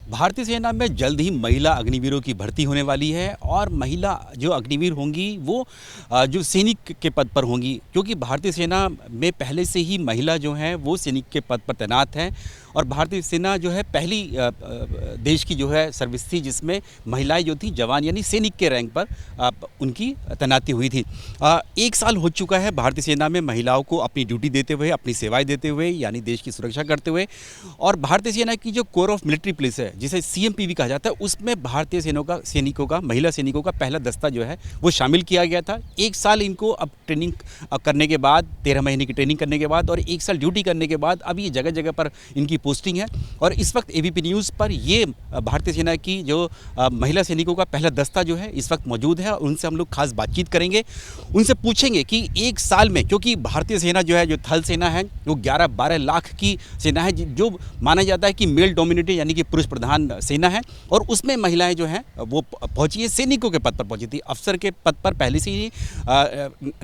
भारतीय सेना में जल्द ही महिला अग्निवीरों की भर्ती होने वाली है और महिला जो अग्निवीर होंगी वो जो सैनिक के पद पर होंगी, क्योंकि भारतीय सेना में पहले से ही महिला जो हैं वो सैनिक के पद पर तैनात हैं। और भारतीय सेना जो है पहली देश की जो है सर्विस थी जिसमें महिलाएं जो थी जवान यानी सैनिक के रैंक पर उनकी तैनाती हुई थी। 1 साल हो चुका है भारतीय सेना में महिलाओं को अपनी ड्यूटी देते हुए, अपनी सेवाएं देते हुए, यानी देश की सुरक्षा करते हुए। और भारतीय सेना की जो कोर ऑफ मिलिट्री पुलिस है, जिसे CMPV कहा जाता है, उसमें भारतीय सैनिकों का महिला सैनिकों का पहला दस्ता जो है वो शामिल किया गया था। 1 साल इनको अब ट्रेनिंग करने के बाद, 13 महीने की ट्रेनिंग करने के बाद और 1 साल ड्यूटी करने के बाद अब ये जगह जगह पर इनकी पोस्टिंग है। और इस वक्त ABP न्यूज़ पर ये भारतीय सेना की जो महिला सैनिकों का पहला दस्ता जो है इस वक्त मौजूद है। उनसे हम लोग खास बातचीत करेंगे, उनसे पूछेंगे कि 1 साल में, क्योंकि भारतीय सेना जो है, जो थल सेना है, वो 11-12 लाख की सेना है, जो माना जाता है कि मेल डोमिनेटेड यानी कि पुरुष प्रधान सेना है। और उसमें महिलाएं जो हैं वो पहुंची है, सैनिकों के पद पर पहुंची थी। अफसर के पद पर पहले से ही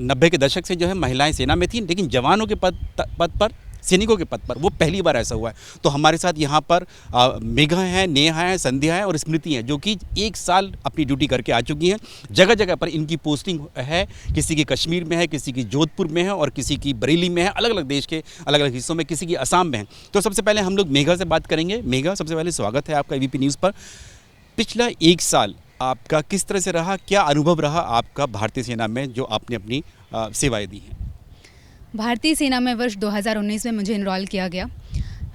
90 के दशक से जो है महिलाएं सेना में थी, लेकिन जवानों के पद पर, सैनिकों के पद पर वो पहली बार ऐसा हुआ है। तो हमारे साथ यहाँ पर मेघा हैं, नेहा हैं, संध्या हैं और स्मृति हैं, जो कि 1 साल अपनी ड्यूटी करके आ चुकी हैं। जगह जगह पर इनकी पोस्टिंग है, किसी की कश्मीर में है, किसी की जोधपुर में है और किसी की बरेली में है, अलग अलग देश के अलग अलग हिस्सों में, किसी की असम में है। तो सबसे पहले हम लोग मेघा से बात करेंगे। मेघा, सबसे पहले स्वागत है आपका ABP न्यूज़ पर। पिछला 1 साल आपका किस तरह से रहा, क्या अनुभव रहा आपका भारतीय सेना में जो आपने अपनी सेवाएँ दी हैं? भारतीय सेना में वर्ष 2019 में मुझे इनरोल किया गया।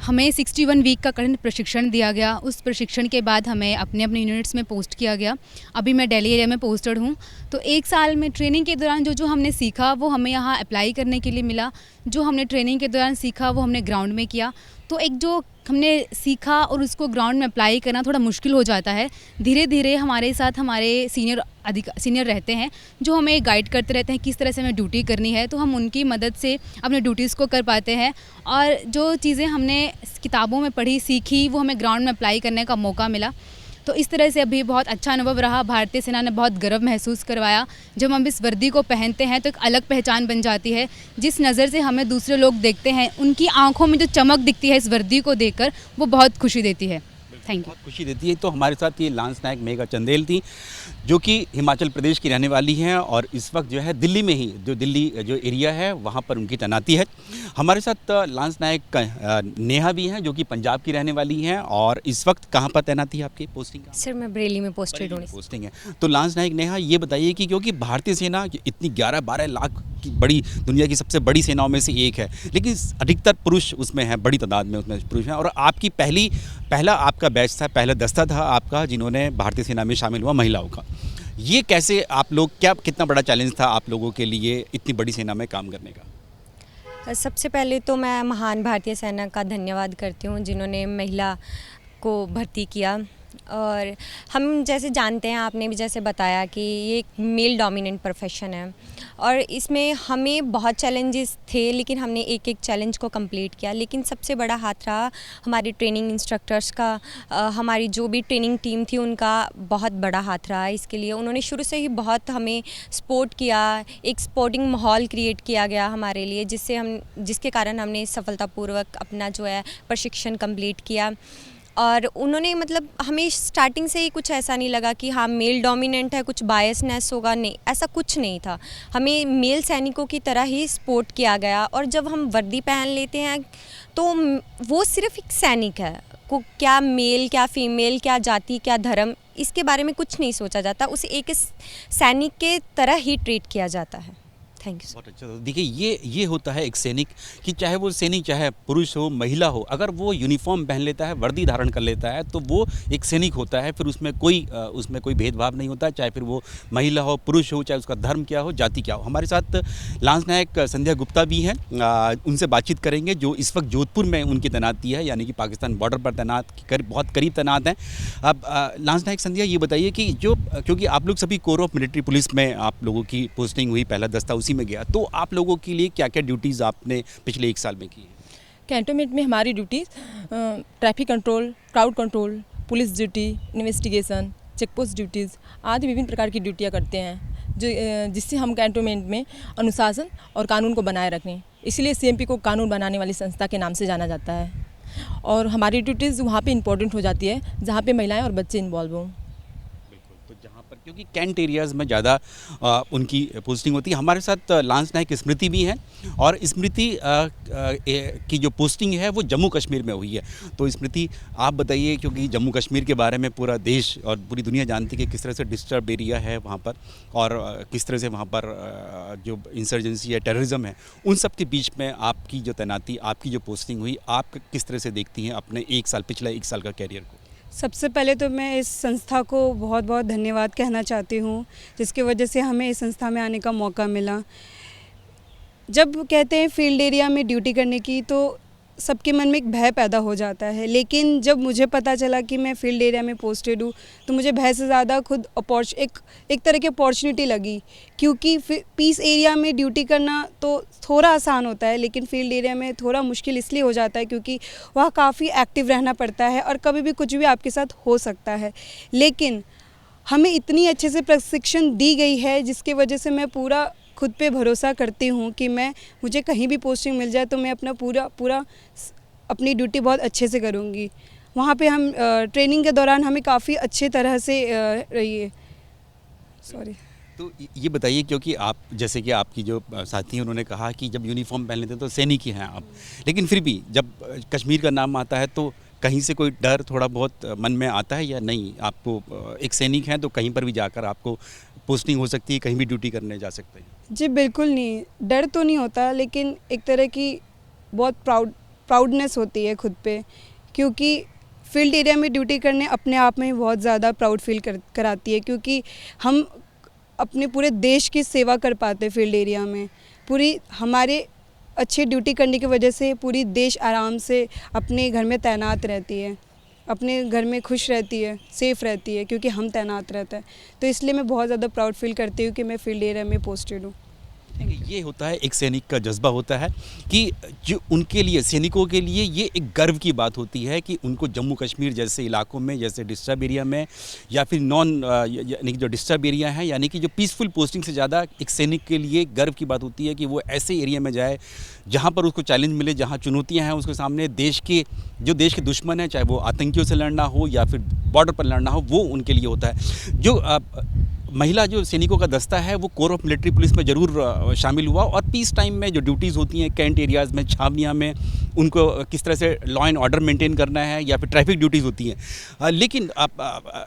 हमें 61 वीक का कठिन प्रशिक्षण दिया गया। उस प्रशिक्षण के बाद हमें अपने अपने यूनिट्स में पोस्ट किया गया। अभी मैं दिल्ली एरिया में पोस्टेड हूँ। तो 1 साल में ट्रेनिंग के दौरान जो हमने सीखा वो हमें यहाँ अप्लाई करने के लिए मिला। जो हमने ट्रेनिंग के दौरान सीखा वो हमने ग्राउंड में किया। तो एक जो हमने सीखा और उसको ग्राउंड में अप्लाई करना थोड़ा मुश्किल हो जाता है। धीरे धीरे हमारे साथ हमारे सीनियर रहते हैं जो हमें गाइड करते रहते हैं किस तरह से हमें ड्यूटी करनी है। तो हम उनकी मदद से अपने ड्यूटीज़ को कर पाते हैं और जो चीज़ें हमने किताबों में पढ़ी सीखी वो हमें ग्राउंड में अप्लाई करने का मौका मिला। तो इस तरह से अभी बहुत अच्छा अनुभव रहा। भारतीय सेना ने बहुत गर्व महसूस करवाया। जब हम इस वर्दी को पहनते हैं तो एक अलग पहचान बन जाती है। जिस नज़र से हमें दूसरे लोग देखते हैं, उनकी आंखों में जो चमक दिखती है इस वर्दी को देखकर, वो बहुत खुशी देती है। Thank you. बहुत खुशी देती है। तो हमारे साथ ये लांस नायक मेघा चंदेल थी, जो कि हिमाचल प्रदेश की रहने वाली हैं और इस वक्त जो है दिल्ली में ही, जो दिल्ली जो एरिया है वहाँ पर उनकी तैनाती है। हमारे साथ लांस नायक नेहा भी हैं, जो कि पंजाब की रहने वाली हैं। और इस वक्त कहाँ पर तैनाती है आपकी, पोस्टिंग? सर मैं बरेली में पोस्टेड हूँ। पोस्टिंग है। तो लांस नायक नेहा, ये बताइए कि क्योंकि भारतीय सेना इतनी 11-12 लाख की बड़ी, दुनिया की सबसे बड़ी सेनाओं में से एक है, लेकिन अधिकतर पुरुष उसमें हैं, बड़ी तादाद में उसमें पुरुष हैं। और आपकी पहला आपका बैच था, पहला दस्ता था आपका जिन्होंने भारतीय सेना में शामिल हुआ महिलाओं का। ये कैसे आप लोग, कितना बड़ा चैलेंज था आप लोगों के लिए इतनी बड़ी सेना में काम करने का? सबसे पहले तो मैं महान भारतीय सेना का धन्यवाद करती हूँ जिन्होंने महिला को भर्ती किया। और हम जैसे जानते हैं, आपने भी जैसे बताया कि ये एक मेल डोमिनेंट प्रोफेशन है और इसमें हमें बहुत चैलेंजेस थे, लेकिन हमने एक एक चैलेंज को कंप्लीट किया। लेकिन सबसे बड़ा हाथ रहा हमारे ट्रेनिंग इंस्ट्रक्टर्स का। हमारी जो भी ट्रेनिंग टीम थी उनका बहुत बड़ा हाथ रहा इसके लिए। उन्होंने शुरू से ही बहुत हमें सपोर्ट किया। एक सपोर्टिंग माहौल क्रिएट किया गया हमारे लिए, जिसके कारण हमने सफलतापूर्वक अपना जो है प्रशिक्षण कंप्लीट किया। और उन्होंने मतलब हमें स्टार्टिंग से ही कुछ ऐसा नहीं लगा कि हाँ मेल डोमिनेंट है, कुछ बायसनेस होगा, नहीं, ऐसा कुछ नहीं था। हमें मेल सैनिकों की तरह ही सपोर्ट किया गया। और जब हम वर्दी पहन लेते हैं तो वो सिर्फ एक सैनिक है, को क्या मेल क्या फीमेल, क्या जाति क्या धर्म, इसके बारे में कुछ नहीं सोचा जाता। उसे एक सैनिक के तरह ही ट्रीट किया जाता है। Thank you. बहुत अच्छा। देखिए ये होता है एक सैनिक कि चाहे वो सैनिक, चाहे पुरुष हो महिला हो, अगर वो यूनिफॉर्म पहन लेता है, वर्दी धारण कर लेता है, तो वो एक सैनिक होता है। फिर उसमें कोई भेदभाव नहीं होता, चाहे फिर वो महिला हो, पुरुष हो, चाहे उसका धर्म क्या हो, जाति क्या हो। हमारे साथ लांस नायक संध्या गुप्ता भी हैं, उनसे बातचीत करेंगे, जो इस वक्त जोधपुर में उनकी तैनाती है, यानी कि पाकिस्तान बॉर्डर पर बहुत करीब तैनात हैं। अब लांस नायक संध्या, ये बताइए कि क्योंकि आप लोग सभी कोर ऑफ मिलिट्री पुलिस में आप लोगों की पोस्टिंग हुई, पहला दस्ता उसी में गया, तो आप लोगों के लिए क्या क्या ड्यूटीज़ आपने पिछले 1 साल में की है? कैंटोनमेंट में हमारी duties traffic control, crowd control, police duty, investigation, checkpost duties आदि विभिन्न प्रकार की ड्यूटियाँ करते हैं, जिससे हम कैंटोनमेंट में अनुशासन और कानून को बनाए रखें। इसलिए CMP को कानून बनाने वाली संस्था के नाम से जाना जाता है। और हमारी ड्यूटीज़ वहाँ पे इम्पोर्टेंट हो जाती है जहाँ पे महिलाएं और बच्चे इन्वॉल्व हों। बिल्कुल, तो जहाँ पर क्योंकि कैंट एरियाज़ में ज़्यादा उनकी पोस्टिंग होती है। हमारे साथ लांस नायक स्मृति भी हैं और स्मृति की जो पोस्टिंग है वो जम्मू कश्मीर में हुई है। तो स्मृति, आप बताइए, क्योंकि जम्मू कश्मीर के बारे में पूरा देश और पूरी दुनिया जानती है कि किस तरह से डिस्टर्ब एरिया है वहाँ पर, और किस तरह से वहाँ पर जो इंसर्जेंसी है, टेररिज्म है, उन सब के बीच में आपकी जो तैनाती, आपकी जो पोस्टिंग हुई, आप किस तरह से देखती हैं अपने पिछला एक साल का कैरियर को? सबसे पहले तो मैं इस संस्था को बहुत बहुत धन्यवाद कहना चाहती हूँ, जिसकी वजह से हमें इस संस्था में आने का मौका मिला। जब कहते हैं फील्ड एरिया में ड्यूटी करने की, तो सबके मन में एक भय पैदा हो जाता है, लेकिन जब मुझे पता चला कि मैं फील्ड एरिया में पोस्टेड हूँ, तो मुझे भय से ज़्यादा खुद एक तरह की अपॉर्चुनिटी लगी, क्योंकि पीस एरिया में ड्यूटी करना तो थोड़ा आसान होता है, लेकिन फील्ड एरिया में थोड़ा मुश्किल इसलिए हो जाता है क्योंकि वहाँ काफ़ी एक्टिव रहना पड़ता है और कभी भी कुछ भी आपके साथ हो सकता है। लेकिन हमें इतनी अच्छे से प्रशिक्षण दी गई है, जिसकी वजह से मैं पूरा खुद पे भरोसा करती हूँ कि मुझे कहीं भी पोस्टिंग मिल जाए तो मैं अपना पूरा अपनी ड्यूटी बहुत अच्छे से करूँगी। वहाँ पे हम ट्रेनिंग के दौरान हमें काफ़ी अच्छे तरह से तो ये बताइए, क्योंकि आप, जैसे कि आपकी जो साथी हैं, उन्होंने कहा कि जब यूनिफॉर्म पहन लेते हैं तो सैनिक ही हैं आप, लेकिन फिर भी जब कश्मीर का नाम आता है तो कहीं से कोई डर थोड़ा बहुत मन में आता है या नहीं? आपको एक सैनिक हैं तो कहीं पर भी जाकर आपको पोस्टिंग हो सकती है, कहीं भी ड्यूटी करने जा सकते हैं? जी बिल्कुल नहीं, डर तो नहीं होता, लेकिन एक तरह की बहुत प्राउडनेस होती है खुद पे, क्योंकि फील्ड एरिया में ड्यूटी करने अपने आप में बहुत ज़्यादा प्राउड फील कराती है, क्योंकि हम अपने पूरे देश की सेवा कर पाते हैं फील्ड एरिया में। पूरी हमारे अच्छी ड्यूटी करने की वजह से पूरी देश आराम से अपने घर में तैनात रहती है, अपने घर में खुश रहती है, सेफ़ रहती है, क्योंकि हम तैनात रहते हैं। तो इसलिए मैं बहुत ज़्यादा प्राउड फील करती हूँ कि मैं फील्ड एरिया में पोस्टेड हूँ। ये होता है, एक सैनिक का जज्बा होता है कि जो उनके लिए, सैनिकों के लिए ये एक गर्व की बात होती है कि उनको जम्मू कश्मीर जैसे इलाकों में, जैसे डिस्टर्ब एरिया में, या फिर यानी कि जो डिस्टर्ब एरिया है, यानी कि जो पीसफुल पोस्टिंग से ज़्यादा एक सैनिक के लिए गर्व की बात होती है कि वो ऐसे एरिया में जाए जहाँ पर उसको चैलेंज मिले, जहाँ चुनौतियाँ हैं उसके सामने। देश के दुश्मन हैं, चाहे वो आतंकियों से लड़ना हो या फिर बॉर्डर पर लड़ना हो, वो उनके लिए होता है। जो महिला जो सैनिकों का दस्ता है वो कोर ऑफ मिलिट्री पुलिस में ज़रूर शामिल हुआ, और पीस टाइम में जो ड्यूटीज़ होती हैं कैंट एरियाज़ में, छावनियाँ में, उनको किस तरह से लॉ एंड ऑर्डर मेंटेन करना है या फिर ट्रैफिक ड्यूटीज़ होती हैं। लेकिन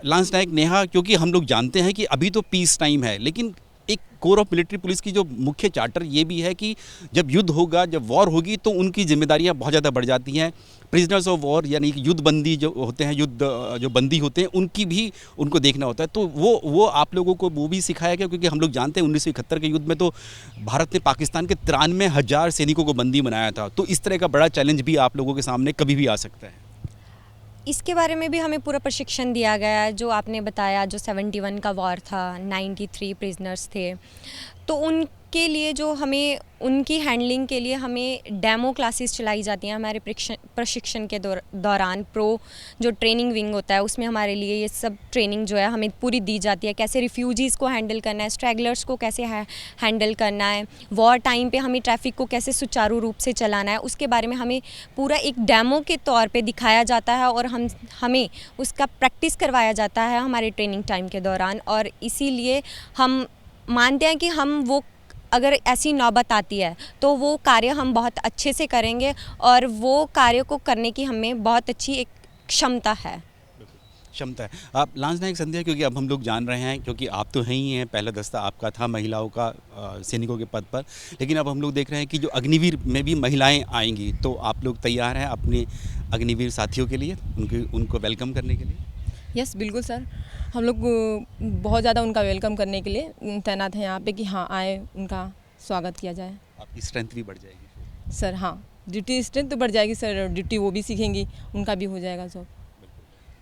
लांस नायक नेहा, क्योंकि हम लोग जानते हैं कि अभी तो पीस टाइम है, लेकिन एक कोर ऑफ मिलिट्री पुलिस की जो मुख्य चार्टर ये भी है कि जब युद्ध होगा, जब वॉर होगी, तो उनकी जिम्मेदारियां बहुत ज़्यादा बढ़ जाती हैं। प्रिजनर्स ऑफ वॉर यानी कि युद्ध बंदी जो होते हैं, जो बंदी होते हैं, उनकी भी उनको देखना होता है। तो वो आप लोगों को वो भी सिखाया गया, क्योंकि हम लोग जानते हैं 1971 के युद्ध में तो भारत ने पाकिस्तान के 93,000 सैनिकों को बंदी बनाया था। तो इस तरह का बड़ा चैलेंज भी आप लोगों के सामने कभी भी आ सकता है। इसके बारे में भी हमें पूरा प्रशिक्षण दिया गया है। जो आपने बताया, जो 71 का वॉर था, 93 प्रिजनर्स थे, तो उनके लिए जो हमें उनकी हैंडलिंग के लिए हमें डेमो क्लासेस चलाई जाती हैं हमारे प्रशिक्षण के दौरान। प्रो जो ट्रेनिंग विंग होता है, उसमें हमारे लिए ये सब ट्रेनिंग जो है हमें पूरी दी जाती है। कैसे रिफ्यूजीज़ को हैंडल करना है, स्ट्रैगलर्स को कैसे हैंडल करना है, वॉर टाइम पे हमें ट्रैफिक को कैसे सुचारू रूप से चलाना है, उसके बारे में हमें पूरा एक डेमो के तौर पे दिखाया जाता है और हमें उसका प्रैक्टिस करवाया जाता है हमारे ट्रेनिंग टाइम के दौरान। और इसीलिए हम मानते हैं कि हम वो, अगर ऐसी नौबत आती है तो वो कार्य हम बहुत अच्छे से करेंगे, और वो कार्य को करने की हमें बहुत अच्छी एक क्षमता है। आप लांस नायक संध्या, क्योंकि अब हम लोग जान रहे हैं, क्योंकि आप तो हैं ही हैं, पहला दस्ता आपका था महिलाओं का सैनिकों के पद पर, लेकिन अब हम लोग देख रहे हैं कि जो अग्निवीर में भी महिलाएं आएंगी, तो आप लोग तैयार हैं अपने अग्निवीर साथियों के लिए, उनको वेलकम करने के लिए? यस बिल्कुल सर, हम लोग बहुत ज़्यादा उनका वेलकम करने के लिए तैनात हैं यहाँ पे कि हाँ आए, उनका स्वागत किया जाए। आपकी स्ट्रेंथ भी बढ़ जाएगी सर? हाँ, ड्यूटी स्ट्रेंथ तो बढ़ जाएगी सर, ड्यूटी वो भी सीखेंगी, उनका भी हो जाएगा जॉब।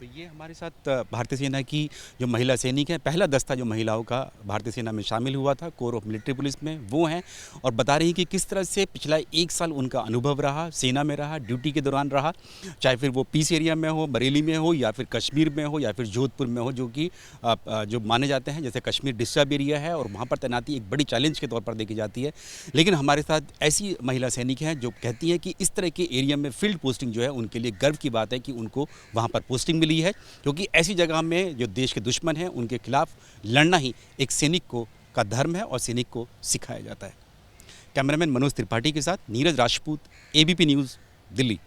तो ये हमारे साथ भारतीय सेना की जो महिला सैनिक हैं, पहला दस्ता जो महिलाओं का भारतीय सेना में शामिल हुआ था कोर ऑफ मिलिट्री पुलिस में, वो हैं और बता रही हैं कि किस तरह से पिछला 1 साल उनका अनुभव रहा, सेना में रहा, ड्यूटी के दौरान रहा, चाहे फिर वो पीस एरिया में हो, बरेली में हो, या फिर कश्मीर में हो, या फिर जोधपुर में हो, जो कि जो माने जाते हैं जैसे कश्मीर डिस्टर्ब एरिया है और वहाँ पर तैनाती एक बड़ी चैलेंज के तौर पर देखी जाती है। लेकिन हमारे साथ ऐसी महिला सैनिक हैं जो कहती हैं कि इस तरह के एरिया में फील्ड पोस्टिंग जो है उनके लिए गर्व की बात है कि उनको वहाँ पर पोस्टिंग मिली है, क्योंकि ऐसी जगह में जो देश के दुश्मन हैं उनके खिलाफ लड़ना ही एक सैनिक को का धर्म है और सैनिक को सिखाया जाता है। कैमरामैन मनोज त्रिपाठी के साथ नीरज राजपूत, ABP न्यूज़, दिल्ली।